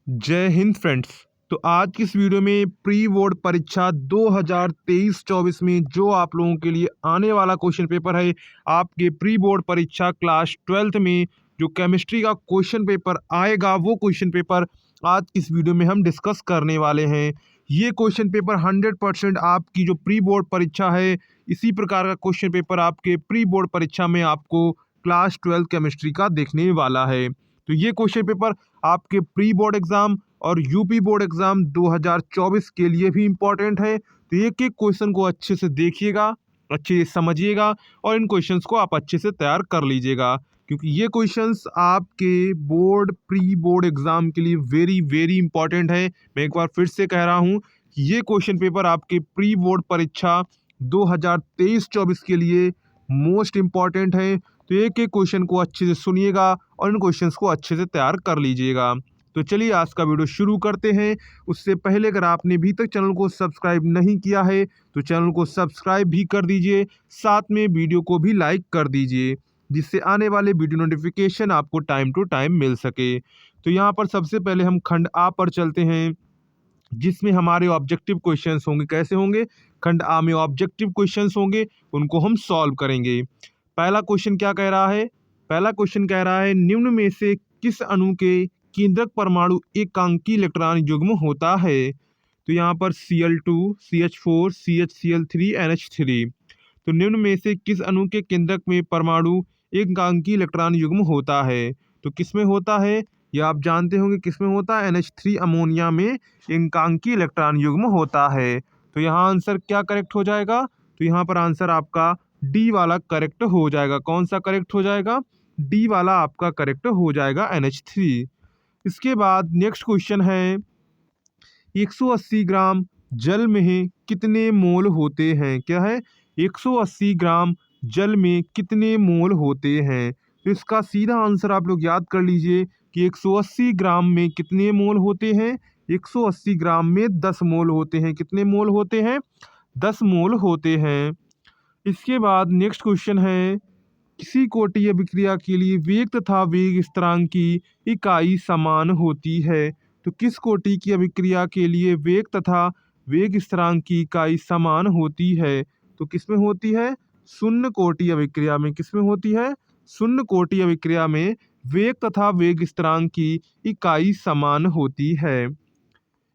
जय हिंद फ्रेंड्स। तो आज की इस वीडियो में प्री बोर्ड परीक्षा 2023-24 में जो आप लोगों के लिए आने वाला क्वेश्चन पेपर है, आपके प्री बोर्ड परीक्षा क्लास 12th में जो केमिस्ट्री का क्वेश्चन पेपर आएगा, वो क्वेश्चन पेपर आज की इस वीडियो में हम डिस्कस करने वाले हैं। ये क्वेश्चन पेपर 100% आपकी जो प्री बोर्ड परीक्षा है, इसी प्रकार का क्वेश्चन पेपर आपके प्री बोर्ड परीक्षा में आपको क्लास 12 केमिस्ट्री का देखने वाला है। तो ये क्वेश्चन पेपर आपके प्री बोर्ड एग्जाम और यूपी बोर्ड एग्जाम 2024 के लिए भी इम्पोर्टेंट है। तो एक एक क्वेश्चन को अच्छे से देखिएगा, अच्छे से समझिएगा और इन क्वेश्चंस को आप अच्छे से तैयार कर लीजिएगा, क्योंकि ये क्वेश्चंस आपके बोर्ड प्री बोर्ड एग्जाम के लिए वेरी वेरी इंपॉर्टेंट है। मैं एक बार फिर से कह रहा हूँ कि ये क्वेश्चन पेपर आपके प्री बोर्ड परीक्षा 2023-24 के लिए मोस्ट इम्पॉर्टेंट है। तो एक एक क्वेश्चन को अच्छे से सुनिएगा और इन क्वेश्चंस को अच्छे से तैयार कर लीजिएगा। तो चलिए आज का वीडियो शुरू करते हैं। उससे पहले अगर आपने अभी तक चैनल को सब्सक्राइब नहीं किया है तो चैनल को सब्सक्राइब भी कर दीजिए, साथ में वीडियो को भी लाइक कर दीजिए, जिससे आने वाले वीडियो नोटिफिकेशन आपको टाइम टू टाइम मिल सके। तो यहाँ पर सबसे पहले हम खंड आ पर चलते हैं, जिसमें हमारे ऑब्जेक्टिव क्वेश्चंस होंगे। कैसे होंगे? खंड आ में ऑब्जेक्टिव क्वेश्चंस होंगे, उनको हम सॉल्व करेंगे। पहला क्वेश्चन क्या कह रहा है? पहला क्वेश्चन कह रहा है, निम्न में से किस अणु के केंद्रक परमाणु एकांकी इलेक्ट्रॉन युग्म होता है? तो यहाँ पर Cl2, CH4, CHCl3, NH3। तो निम्न में से किस अणु के केंद्रक में परमाणु एकांकी इलेक्ट्रॉन युग्म होता है? तो किस में होता है? यह आप जानते होंगे किस में होता है। NH3 अमोनिया में एकांकी इलेक्ट्रॉन युग्म होता है। तो यहाँ आंसर क्या करेक्ट हो जाएगा? तो यहाँ पर आंसर आपका डी वाला करेक्ट हो जाएगा। कौन सा करेक्ट हो जाएगा? डी वाला आपका करेक्ट हो जाएगा, NH3। इसके बाद नेक्स्ट क्वेश्चन है, 180 ग्राम जल में कितने मोल होते हैं? क्या है? 180 ग्राम जल में कितने मोल होते हैं? तो इसका सीधा आंसर आप लोग याद कर लीजिए कि 180 ग्राम में कितने मोल होते हैं? 180 ग्राम में 10 मोल होते हैं। कितने मोल होते हैं? 10 मोल होते हैं। इसके बाद नेक्स्ट क्वेश्चन है, किसी कोटीय अभिक्रिया के लिए वेग तथा वेग स्थिरांक की इकाई समान होती है? तो किस कोटि की अभिक्रिया के लिए वेग तथा वेग स्थिरांक की इकाई समान होती है? तो किसमें होती है? शून्य कोटि अभिक्रिया में। किसमें होती है? शून्य कोटि अभिक्रिया में वेग तथा वेग स्थिरांक की इकाई समान होती है।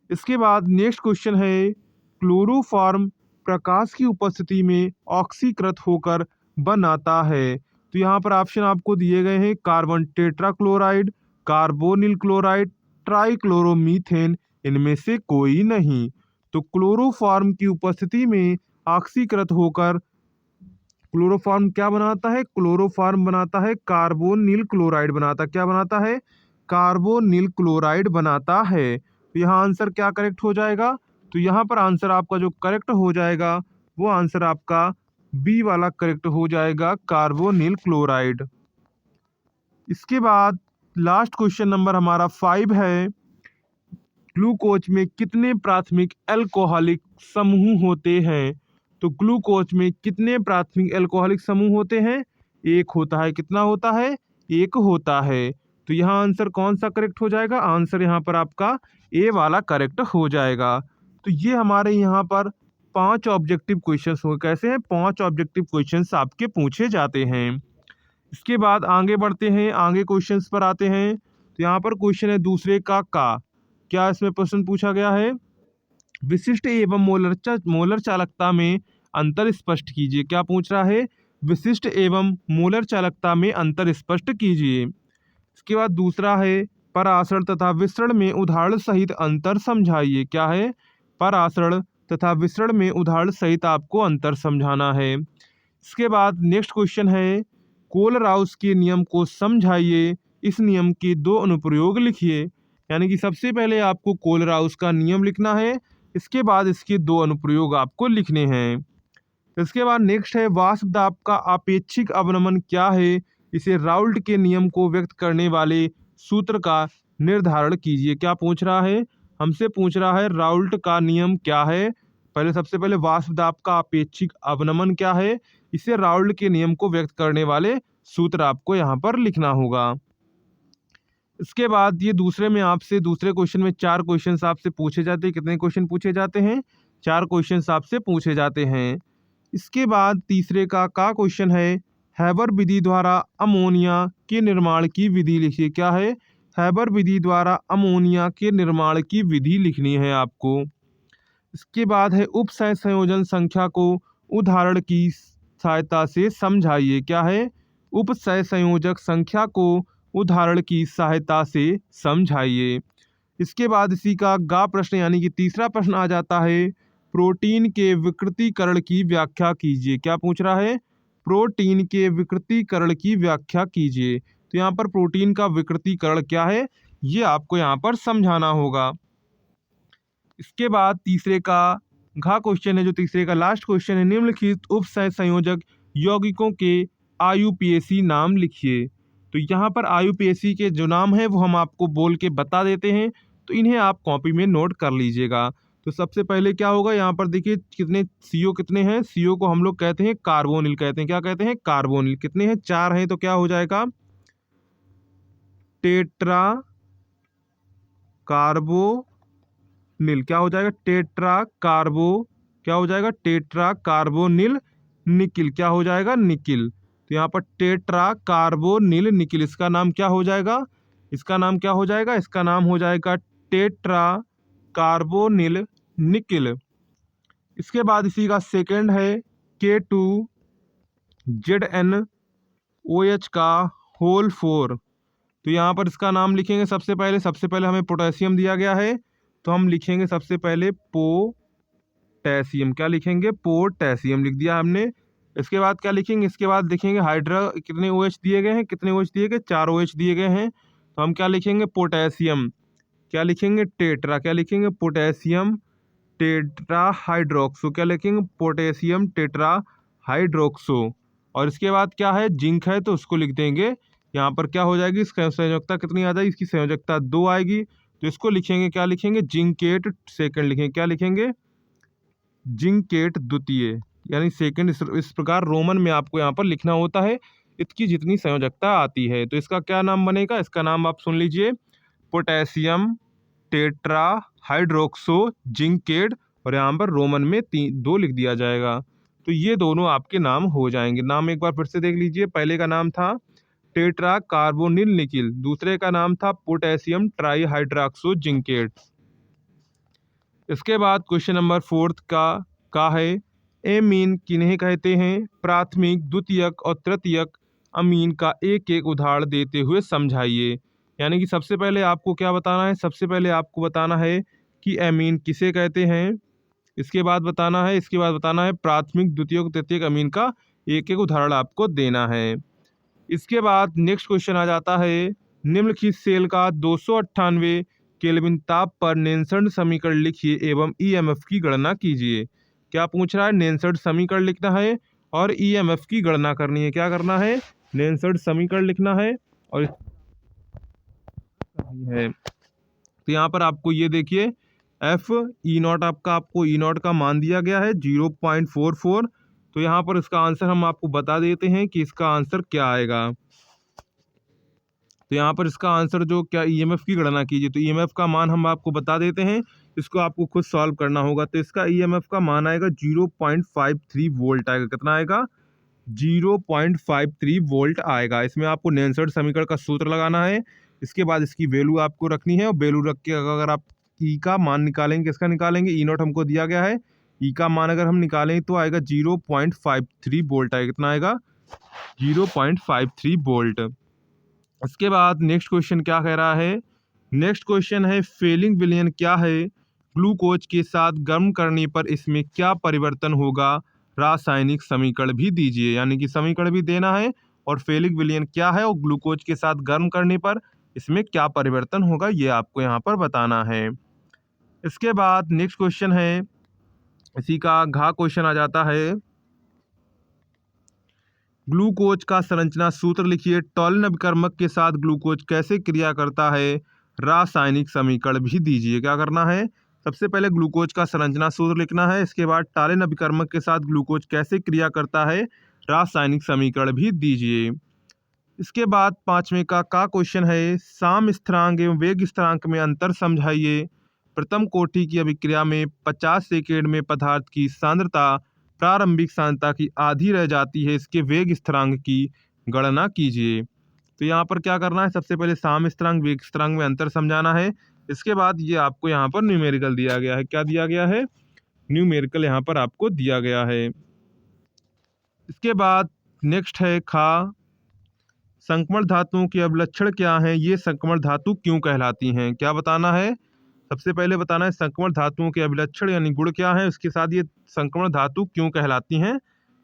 इसके बाद नेक्स्ट क्वेश्चन है, क्लोरोफॉर्म प्रकाश की उपस्थिति में ऑक्सीकृत होकर बनाता है? तो यहाँ पर ऑप्शन आपको दिए गए हैं, कार्बन टेट्राक्लोराइड, कार्बोनिल क्लोराइड, ट्राइक्लोरोमीथेन, इनमें से कोई नहीं। तो क्लोरोफॉर्म की उपस्थिति में ऑक्सीकृत होकर क्लोरोफॉर्म क्या बनाता है? क्लोरोफॉर्म बनाता है कार्बोनिल क्लोराइड बनाता। क्या बनाता है? कार्बोनिल क्लोराइड बनाता है। तो यहाँ आंसर क्या करेक्ट हो जाएगा? तो यहाँ पर आंसर आपका जो करेक्ट हो जाएगा, वो आंसर आपका बी वाला करेक्ट हो जाएगा, कार्बोनिल क्लोराइड। इसके बाद लास्ट क्वेश्चन नंबर हमारा 5 है, ग्लूकोज में कितने प्राथमिक अल्कोहलिक समूह होते हैं? तो ग्लूकोज में कितने प्राथमिक अल्कोहलिक समूह होते हैं? एक होता है। कितना होता है? एक होता है। तो यहाँ आंसर कौन सा करेक्ट हो जाएगा? आंसर यहाँ पर आपका ए वाला करेक्ट हो जाएगा। तो ये हमारे यहाँ पर 5 ऑब्जेक्टिव क्वेश्चंस हो। कैसे हैं? 5 ऑब्जेक्टिव क्वेश्चंस आपके पूछे जाते हैं। इसके बाद आगे बढ़ते हैं, आगे क्वेश्चंस पर आते हैं। तो यहाँ पर क्वेश्चन है दूसरे का क्या इसमें प्रश्न पूछा गया है? विशिष्ट एवं मोलर चालकता में अंतर स्पष्ट कीजिए। क्या पूछ रहा है? विशिष्ट एवं मोलर चालकता में अंतर स्पष्ट कीजिए। इसके बाद दूसरा है, परासरण तथा विसरण में उदाहरण सहित अंतर समझाइए। क्या है? परासरण तथा विसरण में उदाहरण सहित आपको अंतर समझाना है। इसके बाद नेक्स्ट क्वेश्चन है, कोलराउस के नियम को समझाइए, इस नियम के 2 अनुप्रयोग लिखिए। यानी कि सबसे पहले आपको कोलराउस का नियम लिखना है, इसके बाद इसके 2 अनुप्रयोग आपको लिखने हैं। इसके बाद नेक्स्ट है, वाष्प दाब का आपेक्षिक अवनमन क्या है? इसे राउल्ट के नियम को व्यक्त करने वाले सूत्र का निर्धारण कीजिए। क्या पूछ रहा है? हमसे पूछ रहा है राउल्ट का नियम क्या है। सबसे पहले वाष्प दाब का आपेक्षिक अवनमन क्या है, इसे राउल्ट के नियम को व्यक्त करने वाले सूत्र आपको यहाँ पर लिखना होगा। इसके बाद ये दूसरे में आपसे दूसरे क्वेश्चन में 4 क्वेश्चंस आपसे पूछे जाते हैं। कितने क्वेश्चन पूछे जाते हैं? 4 क्वेश्चंस आपसे पूछे जाते हैं। इसके बाद तीसरे का क्वेश्चन है, हैबर विधि द्वारा अमोनिया के निर्माण की विधि लिखिए। क्या है? हैबर विधि द्वारा अमोनिया के निर्माण की विधि लिखनी है आपको। इसके बाद है, उपसंयोजन संख्या को उदाहरण की सहायता से समझाइए। क्या है? उपसंयोजक संख्या को उदाहरण की सहायता से समझाइए। इसके बाद इसी का प्रश्न यानी कि तीसरा प्रश्न आ जाता है, प्रोटीन के विकृतीकरण की व्याख्या कीजिए। क्या पूछ रहा है? प्रोटीन के विकृतीकरण की व्याख्या कीजिए। तो यहाँ पर प्रोटीन का विकृतीकरण क्या है, ये आपको यहाँ पर समझाना होगा। इसके बाद तीसरे का क्वेश्चन है, जो तीसरे का लास्ट क्वेश्चन है, निम्नलिखित उपसंयोजक यौगिकों के IUPAC नाम लिखिए। तो यहाँ पर IUPAC के जो नाम है वो हम आपको बोल के बता देते हैं, तो इन्हें आप कॉपी में नोट कर लीजिएगा। तो सबसे पहले क्या होगा, यहाँ पर देखिए कितने CO कितने हैं। CO को हम लोग कहते हैं कार्बोनिल कहते हैं। क्या कहते हैं? कार्बोनिल। कितने हैं? 4 हैं। तो क्या हो जाएगा? Tetra carbonyl. क्या हो जाएगा? क्या हो जाएगा? Tetra carbonyl nickel. क्या हो जाएगा? निकिल। तो यहाँ पर टेट्रा कार्बोनिल निकिल, इसका नाम क्या हो जाएगा? इसका नाम क्या हो जाएगा? इसका नाम हो जाएगा टेट्रा कार्बोनिल निकिल। इसके बाद इसी का सेकंड है, K2ZnOH का होल 4। तो यहाँ पर इसका नाम लिखेंगे सबसे पहले हमें पोटेशियम दिया गया है, तो हम लिखेंगे सबसे पहले पोटेशियम। क्या लिखेंगे? पोटेशियम लिख दिया हमने। इसके बाद क्या लिखेंगे? इसके बाद लिखेंगे कितने OH दिए गए हैं? कितने OH दिए गए? 4 OH दिए गए हैं। तो हम क्या लिखेंगे? पोटेशियम। क्या लिखेंगे? टेट्रा। क्या लिखेंगे? Potassium tetra hydroxo. क्या लिखेंगे? Potassium tetra hydroxo. और इसके बाद क्या है? जिंक है, तो उसको लिख देंगे। यहाँ पर क्या हो जाएगी? इसकी संयोजकता कितनी आ जाएगी? इसकी संयोजकता 2 आएगी, तो इसको लिखेंगे। क्या लिखेंगे? जिंकेट सेकंड लिखेंगे। क्या लिखेंगे? जिंकेट द्वितीय यानी सेकंड। इस प्रकार रोमन में आपको यहाँ पर लिखना होता है, इसकी जितनी संयोजकता आती है। तो इसका क्या नाम बनेगा? इसका नाम आप सुन लीजिए, पोटेशियम टेट्रा हाइड्रोक्सो जिंकेट, और यहाँ पर रोमन में 2 लिख दिया जाएगा। तो ये दोनों आपके नाम हो जाएंगे। नाम एक बार फिर से देख लीजिए। पहले का नाम था टेट्रा कार्बोनिल निकिल, दूसरे का नाम था पोटेशियम ट्राईहाइड्रोक्सो जिंकेट। इसके बाद क्वेश्चन नंबर 4 का है, एमीन किन्हें कहते हैं? प्राथमिक, द्वितीयक और तृतीयक अमीन का एक एक उदाहरण देते हुए समझाइए। यानी कि सबसे पहले आपको क्या बताना है? सबसे पहले आपको बताना है कि एमीन किसे कहते हैं। इसके बाद बताना है प्राथमिक, द्वितीयक, तृतीयक अमीन का एक एक उदाहरण आपको देना है। इसके बाद नेक्स्ट क्वेश्चन आ जाता है, निम्नलिखित सेल का 298 केल्विन ताप पर नेल्सन समीकरण लिखिए एवं EMF की गणना कीजिए। क्या पूछ रहा है? नेल्सन समीकरण लिखना है और EMF की गणना करनी है। क्या करना है? नेल्सन समीकरण लिखना है और करनी है। तो यहाँ पर आपको ये देखिए, आपको E नॉट का मान दिया गया है 0.44। तो यहाँ पर इसका आंसर हम आपको बता देते हैं कि इसका आंसर क्या आएगा। तो यहाँ पर इसका आंसर जो क्या, EMF की गणना कीजिए। तो EMF का मान हम आपको बता देते हैं, इसको आपको खुद सॉल्व करना होगा। तो इसका EMF का मान आएगा 0.53 वोल्ट आएगा। कितना आएगा? 0.53 वोल्ट आएगा। इसमें आपको नेल्सन समीकरण का सूत्र लगाना है, इसके बाद इसकी वैल्यू आपको रखनी है, और वैल्यू रख के अगर आप E का मान निकालेंगे, किसका निकालेंगे? E नॉट हमको दिया गया है, E का मान अगर हम निकालेंगे तो आएगा 0.53 वोल्ट आएगा। कितना आएगा? 0.53 वोल्ट। इसके बाद नेक्स्ट क्वेश्चन क्या कह रहा है? नेक्स्ट क्वेश्चन है, फेलिंग विलयन क्या है? ग्लूकोज के साथ गर्म करने पर इसमें क्या परिवर्तन होगा? रासायनिक समीकरण भी दीजिए। यानी कि समीकरण भी देना है और फेलिंग विलयन क्या है और ग्लूकोज के साथ गर्म करने पर इसमें क्या परिवर्तन होगा, ये आपको यहाँ पर बताना है। इसके बाद नेक्स्ट क्वेश्चन है, इसी का क्वेश्चन आ जाता है, ग्लूकोज का संरचना सूत्र लिखिए। टॉलिन अभिकर्मक के साथ ग्लूकोज कैसे क्रिया करता है? रासायनिक समीकरण भी दीजिए। क्या करना है? सबसे पहले ग्लूकोज का संरचना सूत्र लिखना है, इसके बाद टॉलिन अभिकर्मक के साथ ग्लूकोज कैसे क्रिया करता है, रासायनिक समीकरण भी दीजिए। इसके बाद पांचवें का क्वेश्चन है, साम स्थिरांक एवं वेग स्थिरांक में अंतर समझाइए। प्रथम कोटि की अभिक्रिया में 50 सेकेंड में पदार्थ की सांद्रता प्रारंभिक सांद्रता की आधी रह जाती है, इसके वेग स्थिरांक की गणना कीजिए। तो यहाँ पर क्या करना है, सबसे पहले साम स्थिरांक वेग स्थिरांक में अंतर समझाना है। इसके बाद ये आपको यहाँ पर न्यूमेरिकल दिया गया है। क्या दिया गया है? न्यूमेरिकल यहाँ पर आपको दिया गया है। इसके बाद नेक्स्ट है संक्रमण धातुओं के अवलक्षण क्या हैं, ये संक्रमण धातु क्यों कहलाती हैं, क्या बताना है? सबसे पहले बताना है संक्रमण धातुओं के अभिलक्षण यानी गुण क्या है, उसके साथ ये संक्रमण धातु क्यों कहलाती हैं,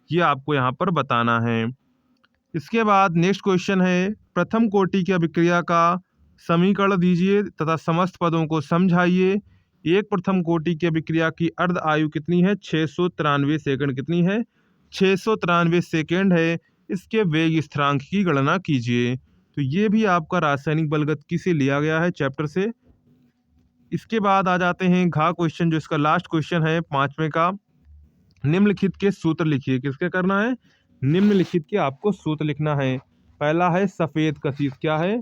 ये आपको यहाँ पर बताना है। इसके बाद नेक्स्ट क्वेश्चन है, प्रथम कोटि की अभिक्रिया का समीकरण दीजिए तथा समस्त पदों को समझाइए। एक प्रथम कोटि की अभिक्रिया की अर्ध आयु कितनी है? 693 सेकंड। कितनी है? 693 सेकंड है। इसके वेग स्थिरांक की गणना कीजिए। तो ये भी आपका रासायनिक बलगतिकी से लिया गया है चैप्टर से। इसके बाद आ जाते हैं क्वेश्चन, जो इसका लास्ट क्वेश्चन है पांचवें का। निम्नलिखित के सूत्र लिखिए। किसके करना है? निम्नलिखित के आपको सूत्र लिखना है। पहला है सफेद कशिश। क्या है?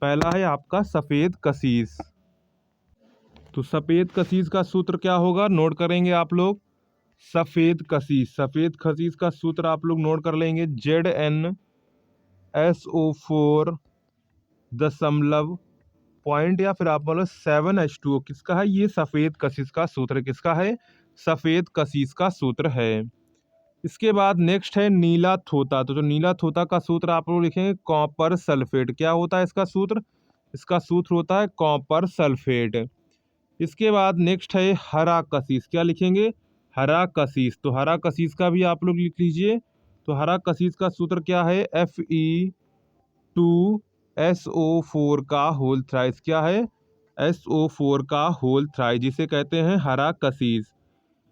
पहला है आपका सफेद कशिश। तो सफेद कशिश का सूत्र क्या होगा, नोट करेंगे आप लोग। सफेद कशिश का सूत्र आप लोग नोट कर लेंगे। ZnSO4 दशमलव पॉइंट या फिर आप बोलो 7H2O। किसका है? ये सफेद कशिश का सूत्र। किसका है? सफेद कशिश का सूत्र है। इसके बाद नेक्स्ट है नीला थोता। तो जो नीला थोता का सूत्र आप लोग लिखेंगे कॉपर सल्फेट। क्या होता है इसका सूत्र? इसका सूत्र होता है कॉपर सल्फेट। इसके बाद नेक्स्ट है हरा कशिश। क्या लिखेंगे? हरा कशिश। तो हरा कशिश का भी आप लोग लिख लीजिए। तो हरा कशिश का सूत्र क्या है? Fe2SO4 का होल थ्राइस। क्या है? SO4 का होल थ्राइस, जिसे कहते हैं हरा कशिश।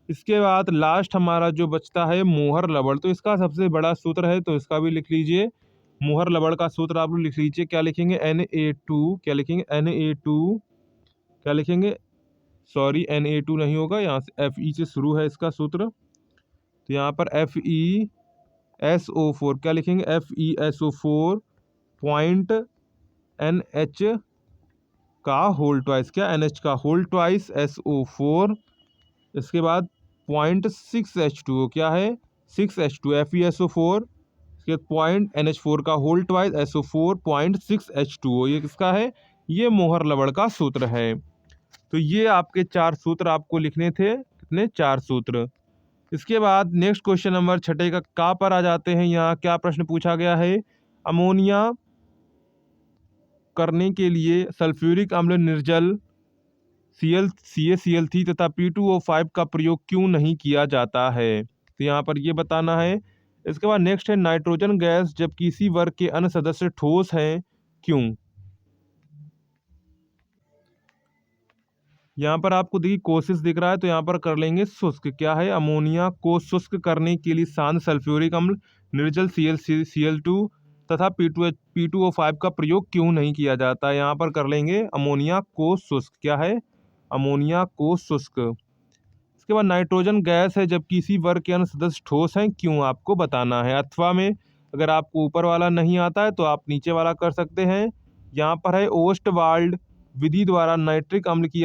इसके बाद लास्ट हमारा जो बचता है मोहर लवण। तो इसका सबसे बड़ा सूत्र है, तो इसका भी लिख लीजिए। मोहर लवण का सूत्र आप लोग लिख लीजिए। क्या लिखेंगे? Na2। क्या लिखेंगे? Na2। क्या लिखेंगे? सॉरी, Na2 नहीं होगा, यहाँ से Fe से शुरू है इसका सूत्र। तो यहाँ पर FeSO4। क्या लिखेंगे? FeSO4 पॉइंट NH का होल ट्वाइस। क्या? NH का होल ट्वाइस SO4। इसके बाद 0.6H2O। क्या है? 6H2 FeSO4। इसके पॉइंट NH4 का होल ट्वाइस SO4 0.6H2O। ये किसका है? ये मोहर लवण का सूत्र है। तो ये आपके 4 सूत्र आपको लिखने थे। कितने? 4 सूत्र। इसके बाद नेक्स्ट क्वेश्चन नंबर छठे का पर आ जाते हैं। यहाँ क्या प्रश्न पूछा गया है? अमोनिया करने के लिए सल्फ्यूरिक अम्ल निर्जल CaCl3 तथा P2O5 का प्रयोग क्यों नहीं किया जाता है? तो यहाँ पर ये बताना है। इसके बाद नेक्स्ट है नाइट्रोजन गैस जब किसी वर्ग के अन्य सदस्य ठोस हैं, क्यों? यहाँ पर आपको देखिए कोशिश दिख रहा है, तो यहाँ पर कर लेंगे शुष्क। क्या है? अमोनिया को शुष्क करने के लिए शांत सल्फ्यूरिक अम्ल निर्जल Cl2 तथा P2O5 का प्रयोग क्यों नहीं किया जाता? यहाँ पर कर लेंगे अमोनिया को शुष्क। क्या है? अमोनिया को शुष्क। इसके बाद नाइट्रोजन गैस है जब किसी वर्ग के अन्य सदस्य ठोस हैं, क्यों? आपको बताना है। अथवा में अगर आपको ऊपर वाला नहीं आता है तो आप नीचे वाला कर सकते हैं। यहाँ पर है ओस्टवाल्ड विधि द्वारा नाइट्रिक अम्ल की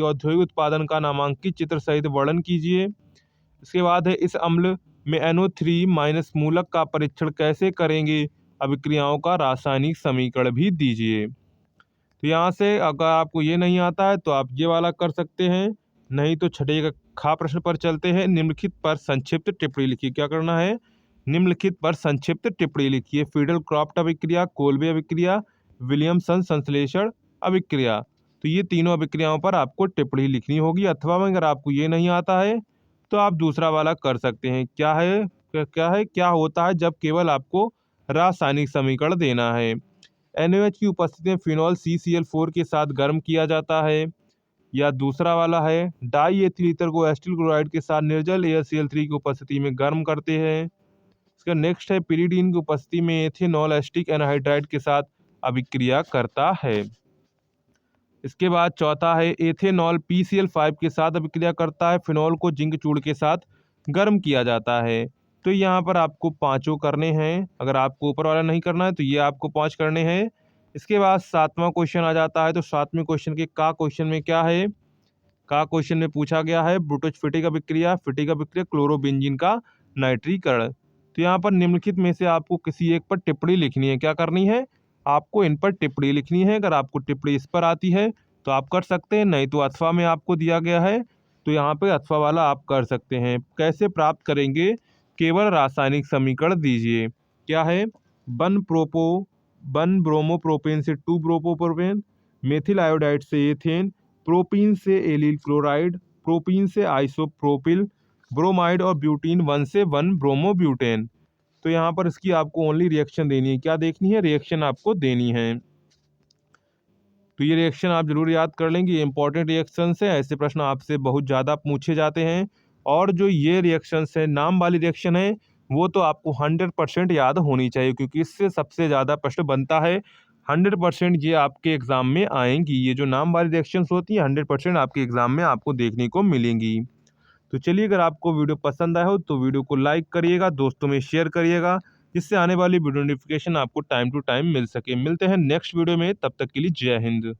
औद्योगिक उत्पादन का नामांकित चित्र सहित वर्णन कीजिए। इसके बाद है इस अम्ल में NO3- मूलक का परीक्षण कैसे करेंगे? अभिक्रियाओं का रासायनिक समीकरण भी दीजिए। तो यहाँ से अगर आपको ये नहीं आता है तो आप ये वाला कर सकते हैं, नहीं तो छठे का प्रश्न पर चलते हैं। निम्नलिखित पर संक्षिप्त टिप्पणी लिखिए। क्या करना है? निम्नलिखित पर संक्षिप्त टिप्पणी लिखिए। फीडल क्रॉफ्ट अभिक्रिया, कोल्बे अभिक्रिया, विलियमसन संश्लेषण अभिक्रिया। तो ये तीनों अभिक्रियाओं पर आपको टिप्पणी लिखनी होगी। अथवा में अगर आपको ये नहीं आता है तो आप दूसरा वाला कर सकते हैं। क्या होता है जब केवल आपको रासायनिक समीकरण देना है? NaOH की उपस्थिति में फिनॉल CCl4 के साथ गर्म किया जाता है। या दूसरा वाला है डाई एथिल ईथर को एसिटिल क्लोराइड के साथ निर्जल AlCl3 की उपस्थिति में गर्म करते हैं। इसका नेक्स्ट है पिरीडीन की उपस्थिति में एथेनॉल एसिटिक एनहाइड्राइड के साथ अभिक्रिया करता है। इसके बाद चौथा है एथेनॉल PCl5 के साथ अभिक्रिया करता है। फिनॉल को जिंक चूर्ण के साथ गर्म किया जाता है। तो यहाँ पर आपको पाँचों करने हैं। अगर आपको ऊपर वाला नहीं करना है तो ये आपको 5 करने हैं। इसके बाद 7वां क्वेश्चन आ जाता है। तो 7वें क्वेश्चन के का क्वेश्चन में क्या है, का क्वेश्चन में पूछा गया है ब्रूटोज फीटिक अभिक्रिया क्लोरोबेंजीन का नाइट्रीकरण। तो यहाँ पर निम्नलिखित में से आपको किसी एक पर टिप्पणी लिखनी है। क्या करनी है, आपको इन पर टिप्पणी लिखनी है। अगर आपको टिप्पणी इस पर आती है तो आप कर सकते हैं, नहीं तो अथवा में आपको दिया गया है तो यहाँ पे अथवा वाला आप कर सकते हैं। कैसे प्राप्त करेंगे, केवल रासायनिक समीकरण दीजिए। क्या है, वन ब्रोमोप्रोपेन से 2 ब्रोमोप्रोपेन, मेथिल आयोडाइड से एथेन, प्रोपीन से एलिल क्लोराइड, प्रोपीन से आइसोप्रोपिल ब्रोमाइड और ब्यूटीन 1 से 1 ब्रोमोब्यूटेन। तो यहाँ पर इसकी आपको ओनली रिएक्शन देनी है। क्या देखनी है, रिएक्शन आपको देनी है। तो ये रिएक्शन आप जरूर याद कर लेंगे, ये इंपॉर्टेंट रिएक्शंस है। ऐसे प्रश्न आपसे बहुत ज़्यादा पूछे जाते हैं। और जो ये रिएक्शंस है, नाम वाली रिएक्शन है, वो तो आपको 100% याद होनी चाहिए, क्योंकि इससे सबसे ज़्यादा प्रश्न बनता है। 100% ये आपके एग्जाम में आएंगी। ये जो नाम वाली रिएक्शंस होती हैं 100% आपके एग्जाम में आपको देखने को मिलेंगी। तो चलिए, अगर आपको वीडियो पसंद आया हो तो वीडियो को लाइक करिएगा, दोस्तों में शेयर करिएगा, जिससे आने वाली वीडियो नोटिफिकेशन आपको टाइम टू टाइम मिल सके। मिलते हैं नेक्स्ट वीडियो में, तब तक के लिए जय हिंद।